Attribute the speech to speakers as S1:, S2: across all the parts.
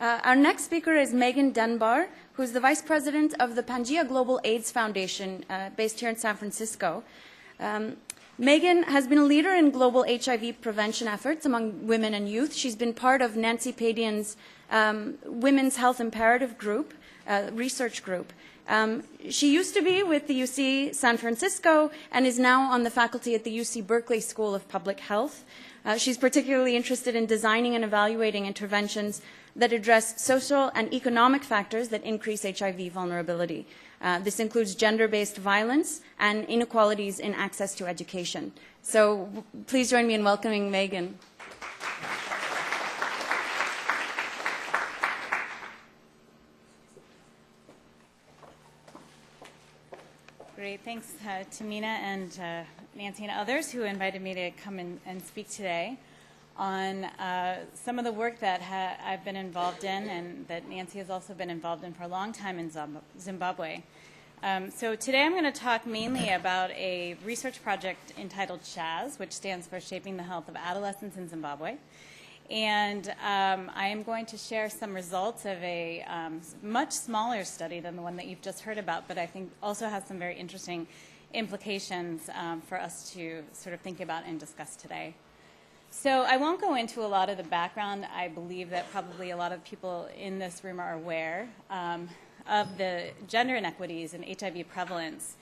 S1: Our next speaker is Megan Dunbar, who's the Vice President of the Pangaea Global AIDS Foundation based here in San Francisco. Megan has been a leader in global HIV prevention efforts among women and youth. She's been part of Nancy Padian's Women's Health Imperative Group, research group. She used to be with the UC San Francisco and is now on the faculty at the UC Berkeley School of Public Health. She's particularly interested in designing and evaluating interventions that address social and economic factors that increase HIV vulnerability. This includes gender-based violence and inequalities in access to education. So please join me in welcoming Megan.
S2: Great. Thanks to Mina and Nancy and others who invited me to come and speak today on some of the work that I've been involved in and that Nancy has also been involved in for a long time in Zimbabwe. So today I'm going to talk mainly about a research project entitled SHAZ, which stands for Shaping the Health of Adolescents in Zimbabwe. And I am going to share some results of a much smaller study than the one that you've just heard about, but I think also has some very interesting implications for us to sort of think about and discuss today. So I won't go into a lot of the background. I believe that probably a lot of people in this room are aware of the gender inequities and HIV prevalence,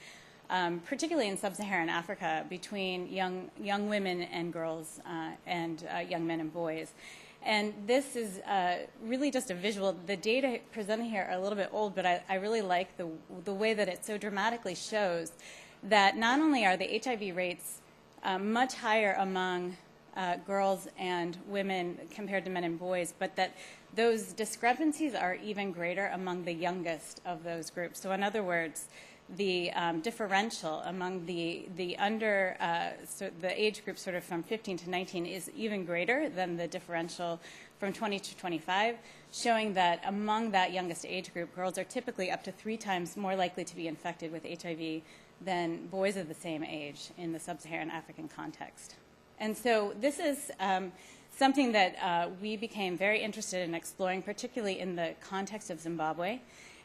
S2: particularly in sub-Saharan Africa, between young women and girls and young men and boys. And this is really just a visual. The data presented here are a little bit old, but I really like the way that it so dramatically shows that not only are the HIV rates much higher among girls and women compared to men and boys, but that those discrepancies are even greater among the youngest of those groups. So in other words, the differential among the age group sort of from 15 to 19 is even greater than the differential from 20 to 25, showing that among that youngest age group, girls are typically up to 3 times more likely to be infected with HIV than boys of the same age in the sub-Saharan African context. And so this is something that we became very interested in exploring, particularly in the context of Zimbabwe.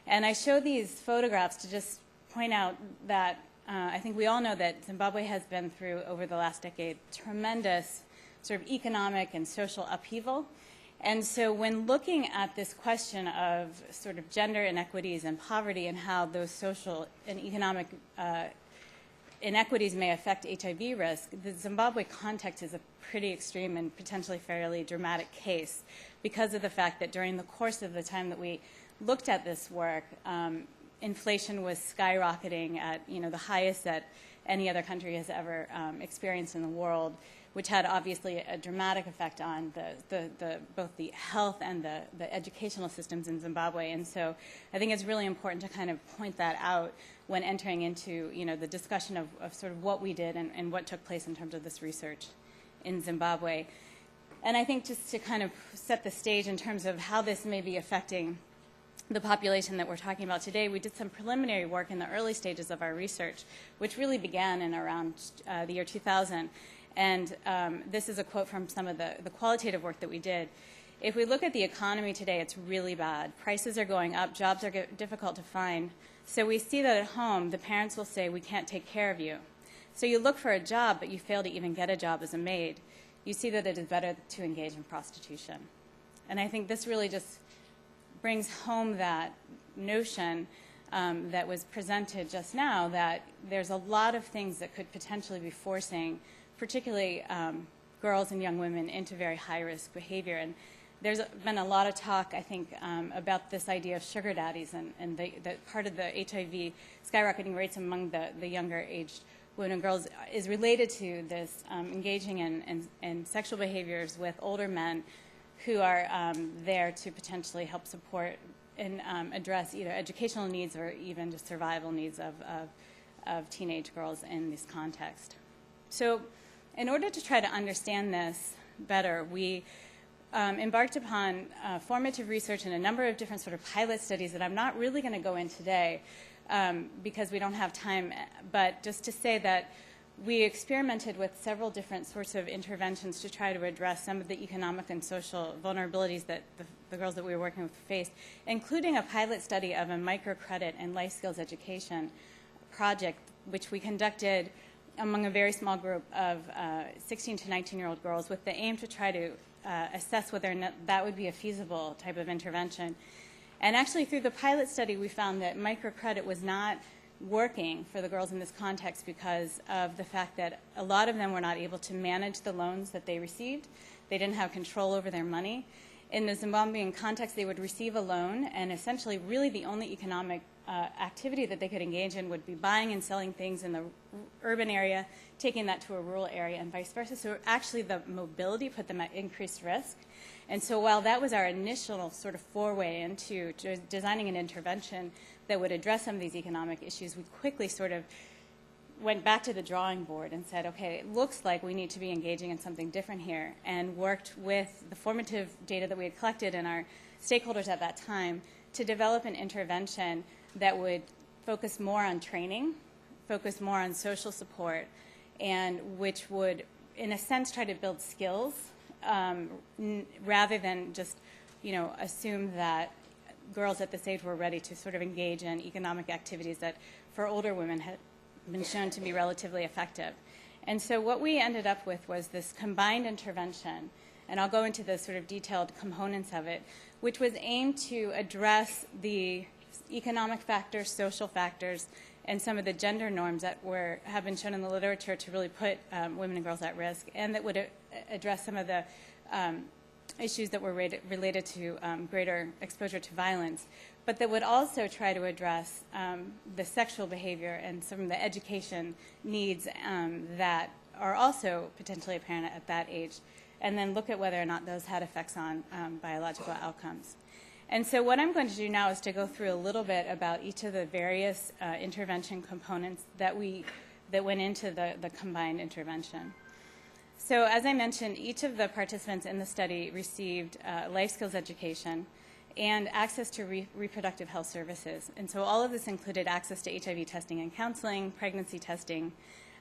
S2: And I show these photographs to just point out that I think we all know that Zimbabwe has been through, over the last decade, tremendous sort of economic and social upheaval. And so when looking at this question of sort of gender inequities and poverty and how those social and economic inequities may affect HIV risk, the Zimbabwe context is a pretty extreme and potentially fairly dramatic case because of the fact that during the course of the time that we looked at this work, inflation was skyrocketing at the highest that any other country has ever experienced in the world, which had obviously a dramatic effect on both the health and the educational systems in Zimbabwe. And so I think it's really important to kind of point that out when entering into the discussion of sort of what we did and what took place in terms of this research in Zimbabwe. And I think just to kind of set the stage in terms of how this may be affecting the population that we're talking about today, we did some preliminary work in the early stages of our research, which really began in around the year 2000. And this is a quote from some of the qualitative work that we did. If we look at the economy today, it's really bad. Prices are going up. Jobs are difficult to find. So we see that at home, the parents will say, we can't take care of you. So you look for a job, but you fail to even get a job as a maid. You see that it is better to engage in prostitution. And I think this really just brings home that notion that was presented just now, that there's a lot of things that could potentially be forcing particularly girls and young women into very high-risk behavior. And there's been a lot of talk, I think, about this idea of sugar daddies and that part of the HIV skyrocketing rates among the younger-aged women and girls is related to this engaging in sexual behaviors with older men who are there to potentially help support and address either educational needs or even just survival needs of teenage girls in this context. So in order to try to understand this better, we embarked upon formative research in a number of different sort of pilot studies that I'm not really going to go in today because we don't have time, but just to say that we experimented with several different sorts of interventions to try to address some of the economic and social vulnerabilities that the girls that we were working with faced, including a pilot study of a microcredit and life skills education project, which we conducted among a very small group of 16 to 19-year-old girls with the aim to try to assess whether or not that would be a feasible type of intervention. And actually, through the pilot study, we found that microcredit was not working for the girls in this context because of the fact that a lot of them were not able to manage the loans that they received. They didn't have control over their money. In the Zimbabwean context, they would receive a loan, and essentially really the only economic activity that they could engage in would be buying and selling things in the urban area, taking that to a rural area, and vice versa. So actually the mobility put them at increased risk. And so while that was our initial sort of foray into designing an intervention that would address some of these economic issues, we quickly sort of went back to the drawing board and said, okay, it looks like we need to be engaging in something different here, and worked with the formative data that we had collected and our stakeholders at that time to develop an intervention that would focus more on training, focus more on social support, and which would, in a sense, try to build skills rather than just, assume that girls at this age were ready to sort of engage in economic activities that for older women had been shown to be relatively effective. And so what we ended up with was this combined intervention, and I'll go into the sort of detailed components of it, which was aimed to address the economic factors, social factors, and some of the gender norms that have been shown in the literature to really put women and girls at risk, and that would address some of the issues that were related to greater exposure to violence, but that would also try to address the sexual behavior and some of the education needs that are also potentially apparent at that age, and then look at whether or not those had effects on biological outcomes. And so what I'm going to do now is to go through a little bit about each of the various intervention components that went into the combined intervention. So as I mentioned, each of the participants in the study received life skills education and access to reproductive health services. And so all of this included access to HIV testing and counseling, pregnancy testing,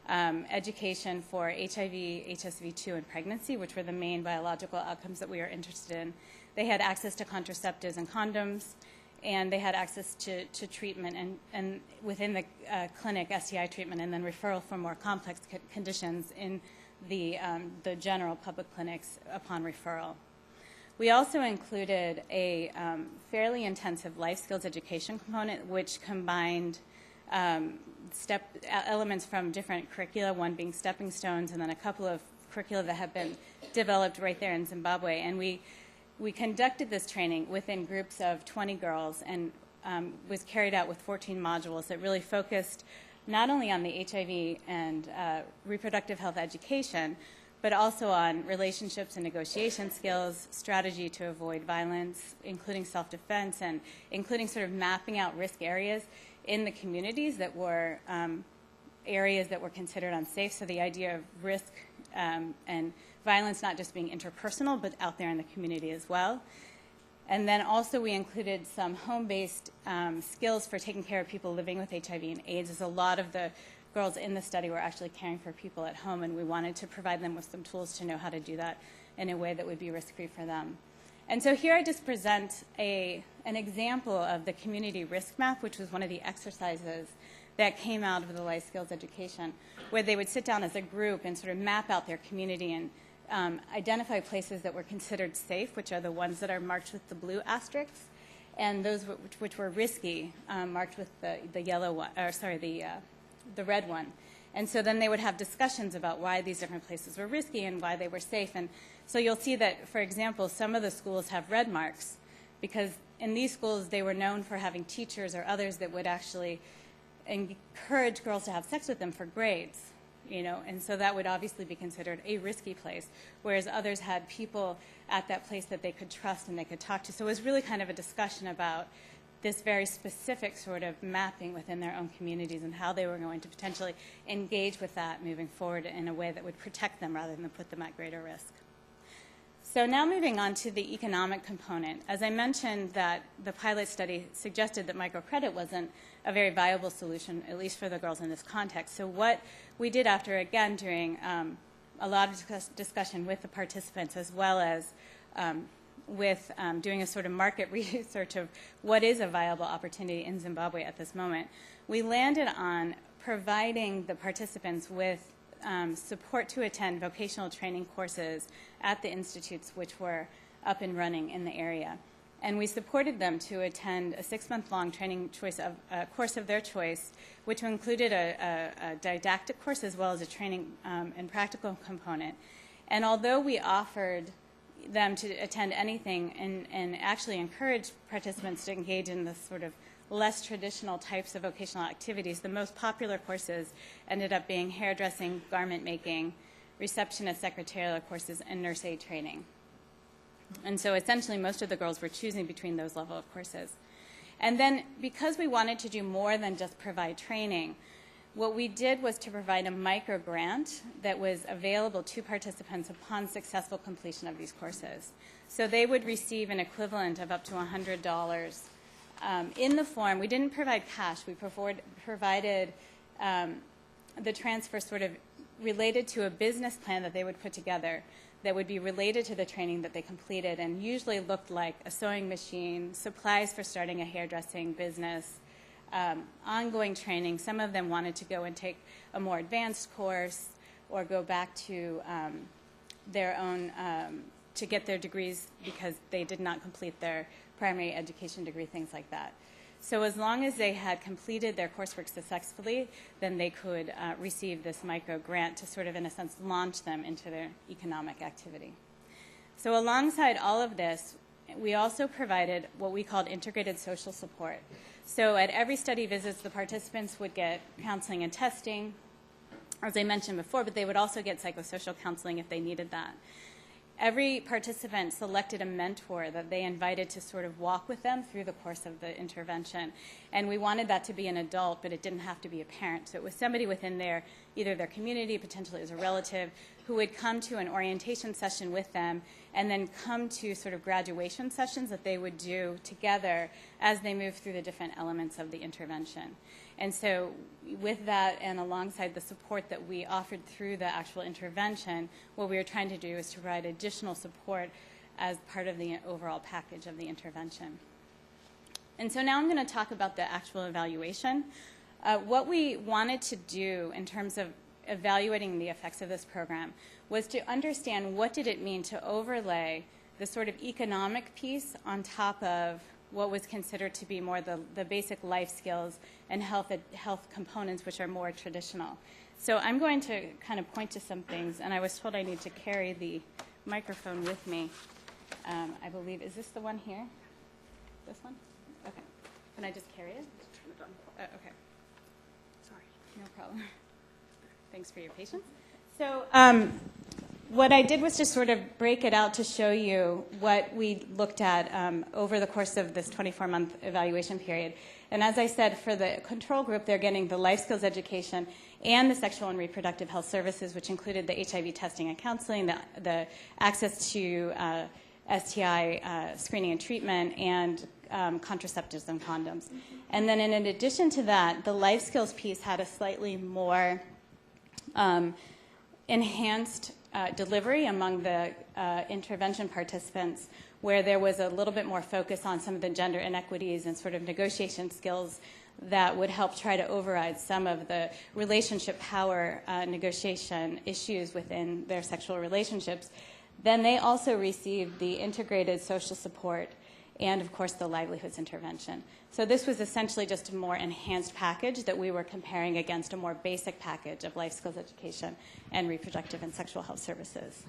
S2: education for HIV, HSV2, and pregnancy, which were the main biological outcomes that we were interested in. They had access to contraceptives and condoms, and they had access to treatment and within the clinic, STI treatment, and then referral for more complex conditions in the general public clinics upon referral. We also included a fairly intensive life skills education component, which combined elements from different curricula, one being stepping stones, and then a couple of curricula that have been developed right there in Zimbabwe. And we conducted this training within groups of 20 girls and was carried out with 14 modules that really focused not only on the HIV and reproductive health education, but also on relationships and negotiation skills, strategy to avoid violence, including self-defense, and including sort of mapping out risk areas in the communities that were areas that were considered unsafe. So the idea of risk and violence not just being interpersonal, but out there in the community as well. And then also we included some home-based skills for taking care of people living with HIV and AIDS, as a lot of the girls in the study were actually caring for people at home, and we wanted to provide them with some tools to know how to do that in a way that would be risk-free for them. And so here I just present an example of the community risk map, which was one of the exercises that came out of the life skills education, where they would sit down as a group and sort of map out their community and identify places that were considered safe, which are the ones that are marked with the blue asterisks, and those which were risky, marked with the yellow one, or sorry, the red one. And so then they would have discussions about why these different places were risky and why they were safe. And so you'll see that, for example, some of the schools have red marks because in these schools they were known for having teachers or others that would actually encourage girls to have sex with them for grades. And so that would obviously be considered a risky place, whereas others had people at that place that they could trust and they could talk to. So it was really kind of a discussion about this very specific sort of mapping within their own communities and how they were going to potentially engage with that moving forward in a way that would protect them rather than put them at greater risk. So now moving on to the economic component. As I mentioned, that the pilot study suggested that microcredit wasn't a very viable solution, at least for the girls in this context. So what we did after, again, doing a lot of discussion with the participants, as well as with doing a sort of market research of what is a viable opportunity in Zimbabwe at this moment, we landed on providing the participants with support to attend vocational training courses at the institutes which were up and running in the area. And we supported them to attend a 6-month-long training course of their choice, which included a didactic course as well as a training and practical component. And although we offered them to attend anything and actually encouraged participants to engage in this sort of less traditional types of vocational activities, the most popular courses ended up being hairdressing, garment making, receptionist, secretarial courses, and nurse aid training. And so essentially most of the girls were choosing between those level of courses. And then because we wanted to do more than just provide training, what we did was to provide a micro grant that was available to participants upon successful completion of these courses. So they would receive an equivalent of up to $100 in the form. We didn't provide cash. We provided the transfer sort of related to a business plan that they would put together that would be related to the training that they completed, and usually looked like a sewing machine, supplies for starting a hairdressing business, ongoing training. Some of them wanted to go and take a more advanced course or go back to their own, to get their degrees because they did not complete their primary education degree, things like that. So as long as they had completed their coursework successfully, then they could receive this micro grant to sort of, in a sense, launch them into their economic activity. So alongside all of this, we also provided what we called integrated social support. So at every study visits, the participants would get counseling and testing, as I mentioned before, but they would also get psychosocial counseling if they needed that. Every participant selected a mentor that they invited to sort of walk with them through the course of the intervention. And we wanted that to be an adult, but it didn't have to be a parent. So it was somebody within either their community, potentially as a relative, who would come to an orientation session with them and then come to sort of graduation sessions that they would do together as they move through the different elements of the intervention. And so with that and alongside the support that we offered through the actual intervention, what we were trying to do is to provide additional support as part of the overall package of the intervention. And so now I'm going to talk about the actual evaluation. What we wanted to do in terms of evaluating the effects of this program was to understand what did it mean to overlay the sort of economic piece on top of what was considered to be more the basic life skills and health components, which are more traditional. So I'm going to kind of point to some things, and I was told I need to carry the microphone with me. I believe, is this the one here? This one? Okay. Can I just carry it?
S3: Turn it on.
S2: Okay.
S3: Sorry.
S2: No problem. Thanks for your patience. So what I did was just sort of break it out to show you what we looked at over the course of this 24-month evaluation period. And as I said, for the control group, they're getting the life skills education and the sexual and reproductive health services, which included the HIV testing and counseling, the access to STI screening and treatment, and contraceptives and condoms. And then in addition to that, the life skills piece had a slightly more enhanced delivery among the intervention participants, where there was a little bit more focus on some of the gender inequities and sort of negotiation skills that would help try to override some of the relationship power negotiation issues within their sexual relationships. Then they also received the integrated social support and, of course, the livelihoods intervention. So this was essentially just a more enhanced package that we were comparing against a more basic package of life skills education and reproductive and sexual health services.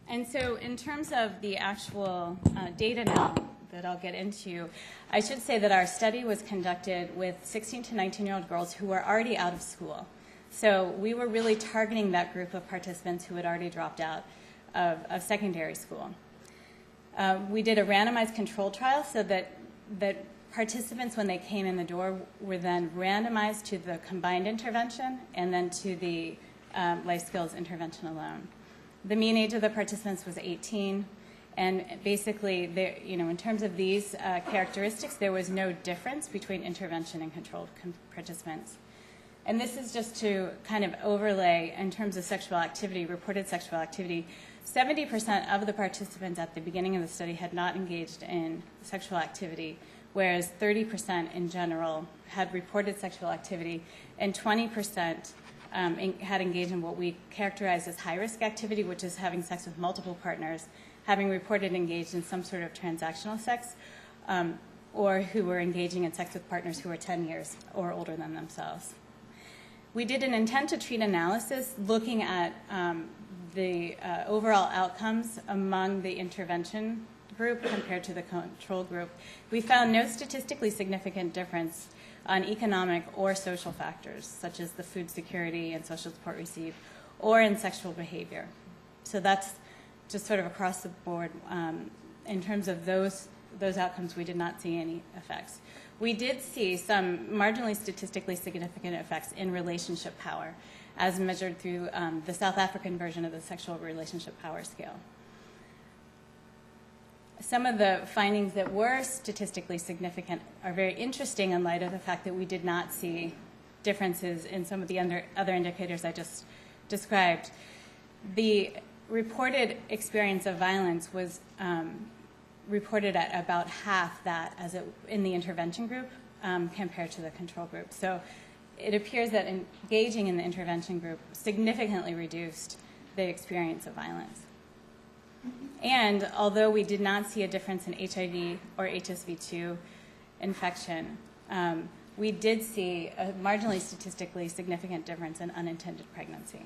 S2: And so in terms of the actual data now that I'll get into, I should say that our study was conducted with 16 to 19-year-old girls who were already out of school. So we were really targeting that group of participants who had already dropped out of secondary school. We did a randomized control trial so that participants, when they came in the door, were then randomized to the combined intervention and then to the life skills intervention alone. The mean age of the participants was 18, and basically, in terms of these characteristics, there was no difference between intervention and controlled participants. And this is just to kind of overlay in terms of sexual activity, reported sexual activity. 70% of the participants at the beginning of the study had not engaged in sexual activity, whereas 30% in general had reported sexual activity, and 20% had engaged in what we characterize as high-risk activity, which is having sex with multiple partners, having reported engaged in some sort of transactional sex, or who were engaging in sex with partners who were 10 years or older than themselves. We did an intent-to-treat analysis looking at the overall outcomes among the intervention group compared to the control group. We found no statistically significant difference on economic or social factors, such as the food security and social support received, or in sexual behavior. So that's just sort of across the board. In terms of those outcomes, we did not see any effects. We did see some marginally statistically significant effects in relationship power, as measured through the South African version of the sexual relationship power scale. Some of the findings that were statistically significant are very interesting in light of the fact that we did not see differences in some of the other indicators I just described. The reported experience of violence was reported at about half that in the intervention group compared to the control group. So it appears that engaging in the intervention group significantly reduced the experience of violence. And although we did not see a difference in HIV or HSV2 infection, we did see a marginally statistically significant difference in unintended pregnancy.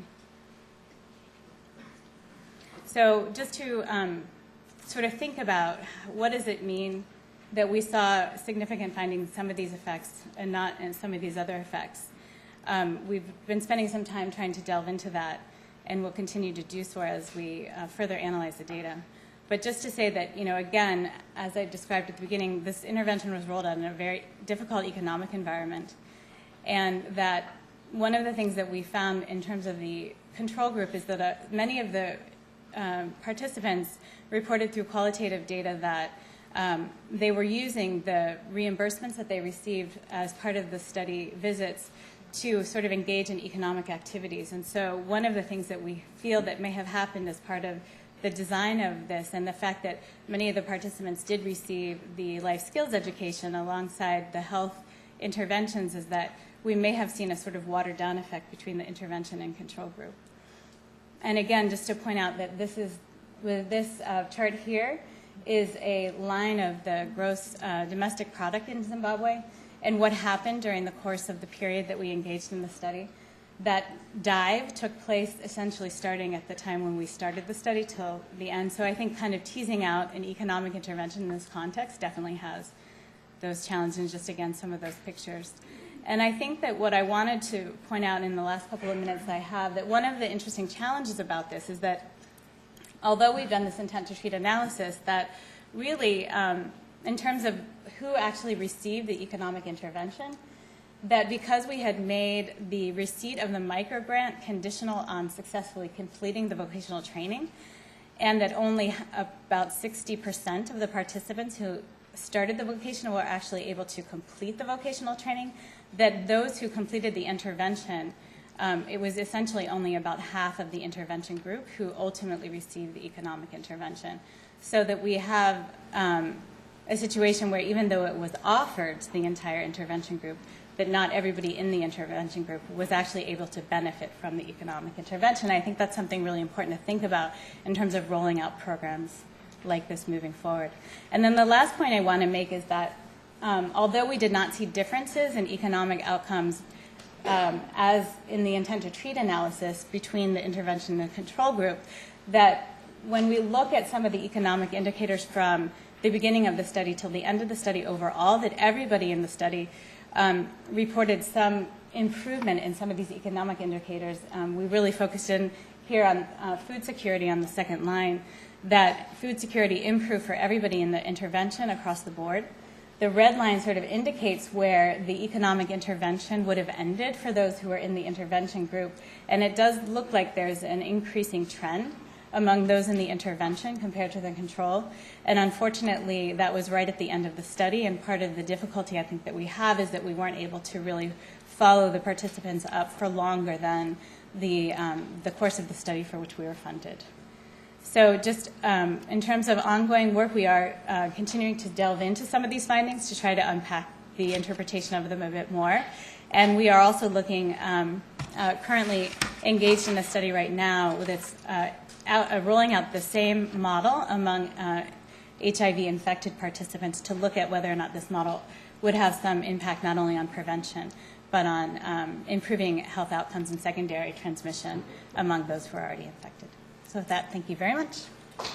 S2: So just to sort of think about what does it mean that we saw significant findings in some of these effects and not in some of these other effects. We've been spending some time trying to delve into that, and we'll continue to do so as we further analyze the data. But just to say that, again, as I described at the beginning, this intervention was rolled out in a very difficult economic environment, and that one of the things that we found in terms of the control group is that many of the participants reported through qualitative data that they were using the reimbursements that they received as part of the study visits to sort of engage in economic activities. And so one of the things that we feel that may have happened as part of the design of this and the fact that many of the participants did receive the life skills education alongside the health interventions is that we may have seen a sort of watered down effect between the intervention and control group. And again, just to point out that this chart here is a line of the gross domestic product in Zimbabwe and what happened during the course of the period that we engaged in the study. That dive took place essentially starting at the time when we started the study till the end. So I think kind of teasing out an economic intervention in this context definitely has those challenges, and just again, some of those pictures. And I think that what I wanted to point out in the last couple of minutes I have, that one of the interesting challenges about this is that although we've done this intent to treat analysis, that really in terms of who actually received the economic intervention, that because we had made the receipt of the microgrant conditional on successfully completing the vocational training, and that only about 60% of the participants who started the vocational were actually able to complete the vocational training, that those who completed the intervention, it was essentially only about half of the intervention group who ultimately received the economic intervention. So that we have a situation where even though it was offered to the entire intervention group, that not everybody in the intervention group was actually able to benefit from the economic intervention. I think that's something really important to think about in terms of rolling out programs like this moving forward. And then the last point I want to make is that although we did not see differences in economic outcomes as in the intent to treat analysis between the intervention and the control group, that when we look at some of the economic indicators from the beginning of the study till the end of the study overall, that everybody in the study reported some improvement in some of these economic indicators. We really focused in here on food security on the second line, that food security improved for everybody in the intervention across the board. The red line sort of indicates where the economic intervention would have ended for those who were in the intervention group, and it does look like there's an increasing trend among those in the intervention compared to the control. And unfortunately, that was right at the end of the study, and part of the difficulty I think that we have is that we weren't able to really follow the participants up for longer than the course of the study for which we were funded. So just in terms of ongoing work, we are continuing to delve into some of these findings to try to unpack the interpretation of them a bit more. And we are also looking, currently engaged in a study right now that's rolling out the same model among HIV-infected participants to look at whether or not this model would have some impact not only on prevention, but on improving health outcomes and secondary transmission among those who are already infected. So with that, thank you very much.
S1: We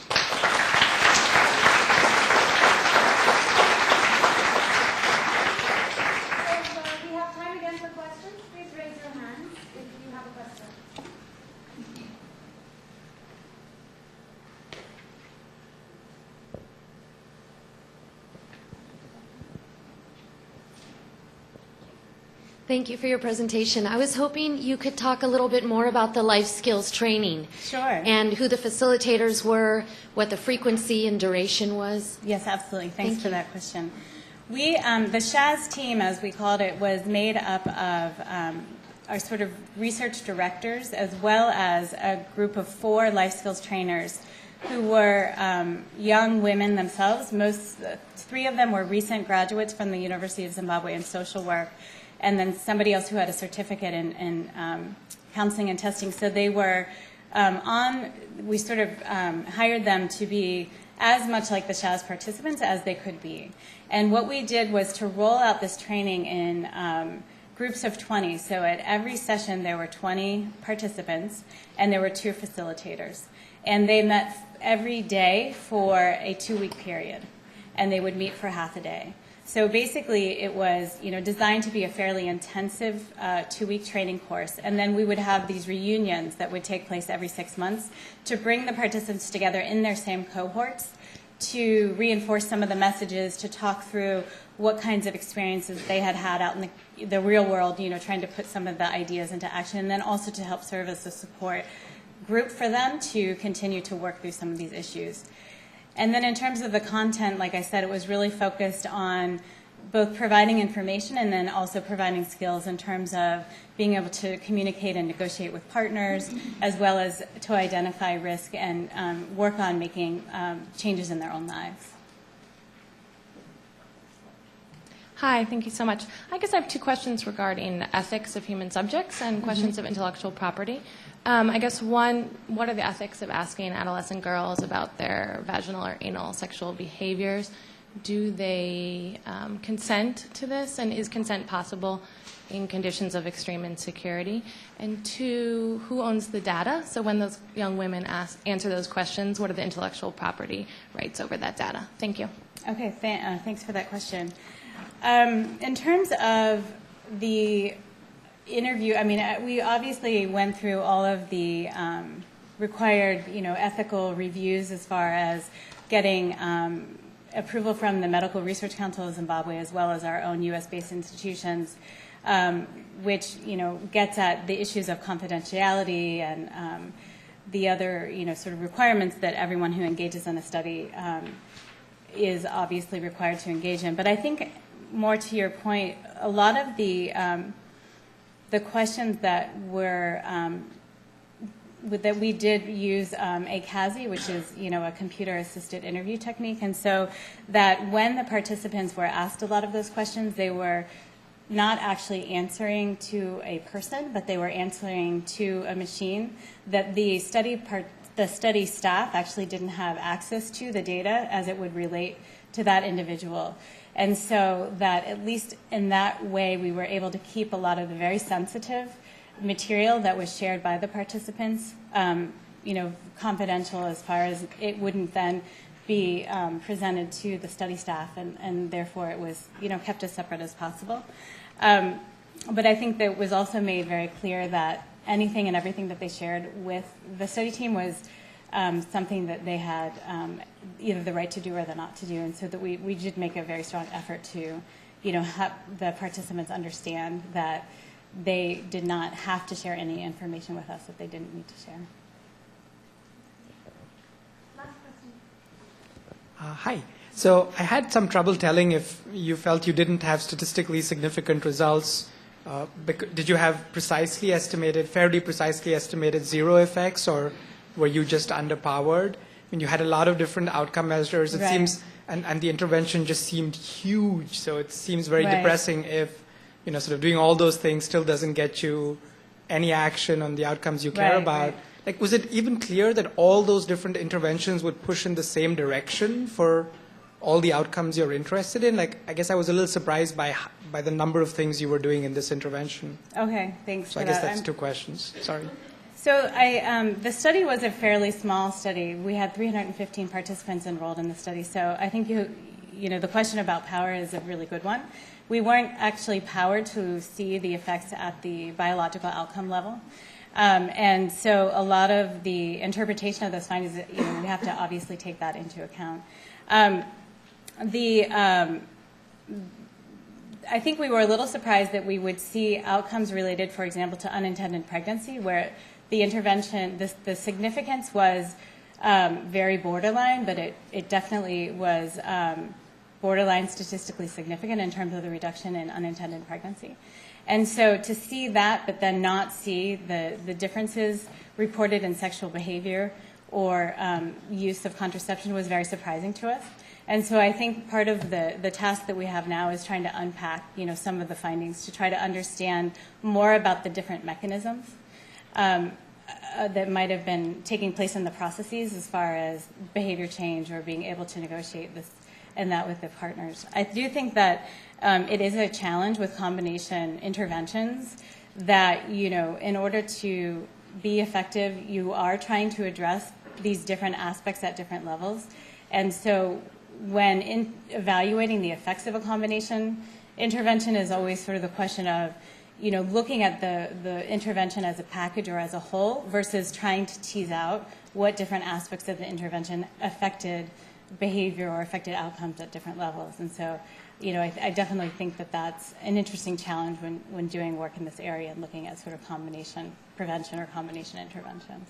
S1: have time again for questions. Please raise your hands if you have a question.
S4: Thank you for your presentation. I was hoping you could talk a little bit more about the life skills training.
S2: Sure.
S4: And who the facilitators were, what the frequency and duration was.
S2: Yes, absolutely. Thanks for that question. We, the SHAZ team, as we called it, was made up of our sort of research directors as well as a group of 4 life skills trainers who were young women themselves. 3 of them were recent graduates from the University of Zimbabwe in social work, and then somebody else who had a certificate in counseling and testing. So they were we sort of hired them to be as much like the SHAZ participants as they could be. And what we did was to roll out this training in groups of 20. So at every session there were 20 participants and there were 2 facilitators. And they met every day for a 2-week period. And they would meet for half a day. So basically, it was designed to be a fairly intensive 2-week training course, and then we would have these reunions that would take place every 6 months to bring the participants together in their same cohorts to reinforce some of the messages, to talk through what kinds of experiences they had had out in the real world, trying to put some of the ideas into action, and then also to help serve as a support group for them to continue to work through some of these issues. And then in terms of the content, like I said, it was really focused on both providing information and then also providing skills in terms of being able to communicate and negotiate with partners, as well as to identify risk and work on making changes in their own lives.
S5: Hi, thank you so much. I guess I have 2 questions regarding the ethics of human subjects and questions of intellectual property. I guess one, what are the ethics of asking adolescent girls about their vaginal or anal sexual behaviors? Do they consent to this, and is consent possible in conditions of extreme insecurity? And 2, who owns the data? So when those young women answer those questions, what are the intellectual property rights over that data? Thank you.
S2: Okay, thanks for that question. In terms of the interview, I mean, we obviously went through all of the required, ethical reviews as far as getting approval from the Medical Research Council of Zimbabwe, as well as our own U.S.-based institutions, which, gets at the issues of confidentiality and the other, sort of requirements that everyone who engages in a study is obviously required to engage in. But I think, more to your point, a lot of the questions that were that we did use ACASI, which is a computer-assisted interview technique, and so that when the participants were asked a lot of those questions, they were not actually answering to a person, but they were answering to a machine. That the study staff actually didn't have access to the data as it would relate to that individual. And so that at least in that way, we were able to keep a lot of the very sensitive material that was shared by the participants, confidential, as far as it wouldn't then be presented to the study staff, and therefore it was, kept as separate as possible. But I think that it was also made very clear that anything and everything that they shared with the study team was something that they had either the right to do or the not to do, and so that we did make a very strong effort to, have the participants understand that they did not have to share any information with us that they didn't need to share.
S6: Hi. So I had some trouble telling if you felt you didn't have statistically significant results. Did you have fairly precisely estimated zero effects, or were you just underpowered? I mean, you had a lot of different outcome measures. It
S2: Right.
S6: seems, and the intervention just seemed huge. So it seems very
S2: Right.
S6: depressing if, sort of doing all those things still doesn't get you any action on the outcomes you care
S2: Right,
S6: about.
S2: right.
S6: Like, was it even clear that all those different interventions would push in the same direction for all the outcomes you're interested in? Like, I guess I was a little surprised by the number of things you were doing in this intervention.
S2: Okay, thanks
S6: So
S2: for
S6: I guess
S2: that.
S6: that's two questions. Sorry.
S2: So the study was a fairly small study. We had 315 participants enrolled in the study. So I think the question about power is a really good one. We weren't actually powered to see the effects at the biological outcome level. And so a lot of the interpretation of those findings, we have to obviously take that into account. I think we were a little surprised that we would see outcomes related, for example, to unintended pregnancy, where the intervention, the significance was very borderline, but it definitely was borderline statistically significant in terms of the reduction in unintended pregnancy. And so to see that, but then not see the differences reported in sexual behavior or use of contraception was very surprising to us. And so I think part of the task that we have now is trying to unpack, some of the findings to try to understand more about the different mechanisms that might have been taking place in the processes as far as behavior change or being able to negotiate this and that with the partners. I do think that it is a challenge with combination interventions that, in order to be effective, you are trying to address these different aspects at different levels. And so when evaluating the effects of a combination intervention is always sort of the question of, looking at the intervention as a package or as a whole versus trying to tease out what different aspects of the intervention affected behavior or affected outcomes at different levels. And so, I definitely think that that's an interesting challenge when doing work in this area and looking at sort of combination prevention or combination interventions.